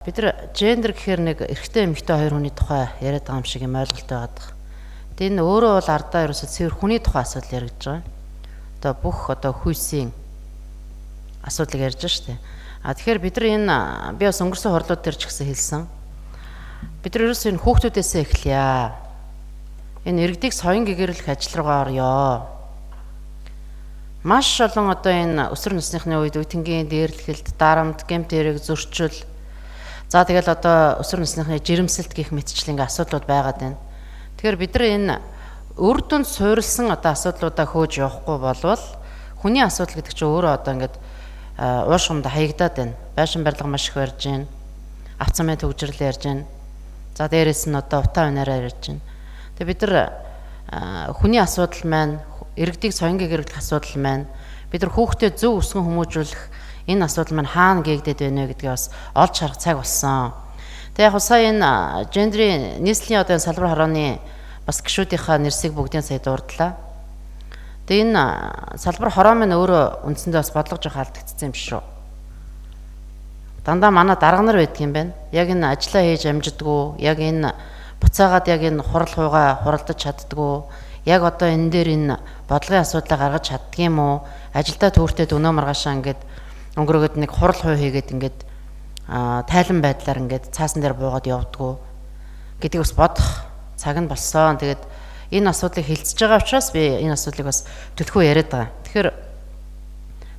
Бид нар гендер гэхээр нэг эрэгтэй эмэгтэй хоёр хүний тухай яриад байгаа юм шиг юм ойлголт байгаад байна. Тэгээ энэ өөрөө бол ардаа ерөөсөө цэвэр хүний тухай асуудал яригдж байгаа. Одоо бүх хүйсийн асуудлыг ярьж байгаа шүү дээ. Тэгэхээр бид нар би бас өнгөрсөн хурлууд дээр ч гэсэн хэлсэн. Бид нар ерөөсөө энэ хүүхдүүдээсээ эхлэе. Энэ иргэдийг соён гэгэрүүлэх ажил руугаа орё. Маш олон энэ өсвөр насныхны үед үтэнгийн дээрлэхэлд, дарамт, гэмт хэрэг, зөрчил. За тэгэл өсвөр насныхны жирэмсэлт гэх мэтчлийн асуудлууд байгаад байна. Тэгэхээр бид нар энэ үр дүнд суурилсан асуудлуудаа хөөж явахгүй болвол хүний асуудал гэдэг чинь өөрөө ингээд уушгимд хаягдаад байна. Байшин барилга маш их барьж байна. Авцсан мэн төгжрөл ярьж байна. За дээрэс нь утаа унаараа ярьж байна. Тэгээ бид нар хүний асуудал маань, иргэдийг соён гэгэрүүлэх асуудал маань, бид нар хүүхдэд зөв өсгөн хүмүүжүүлэх энэ асуудал маань хаана гээгдээд байна вэ гэдгийг бас олж харах цаг болсон. Тэгээ яг сая энэ гендрийн нийслэлийн энэ салбар хорооны бас гишүүдийнхаа нэрсийг бүгдийн сая дурдлаа. Тэгээ энэ салбар хороо маань өөрөө үндсэндээ бас бодлого жоох алдагдсан юм шүү. Дандаа манай дарга нар байдаг юм байна. Яг энэ ажиллаа хийж амждаггүй, яг энэ буцаагаад яг энэ хурал хуйгаа хуралдаж чаддаггүй, яг энэ дээр энэ бодлогын асуудлаа гаргаж чаддаг юм уу? Ажилдаа түүртээ өнөө маргаашаа ингээд өнгөрөөд нэг хурал хуй хийгээд ингээд тайлан байдлаар ингээд цаасан дээр буугаад явдггүй гэдгийг бас бодох цаг нь болсон. Тэгээд энэ асуудлыг хилцэж байгаа учраас би энэ асуудлыг бас төлхөө яриад байгаа. Тэгэхээр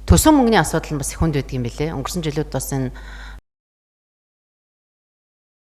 төсөө мөнгөний асуудал нь бас их хүнд байдаг юм билэ. Өнгөрсөн жилүүд бас энэ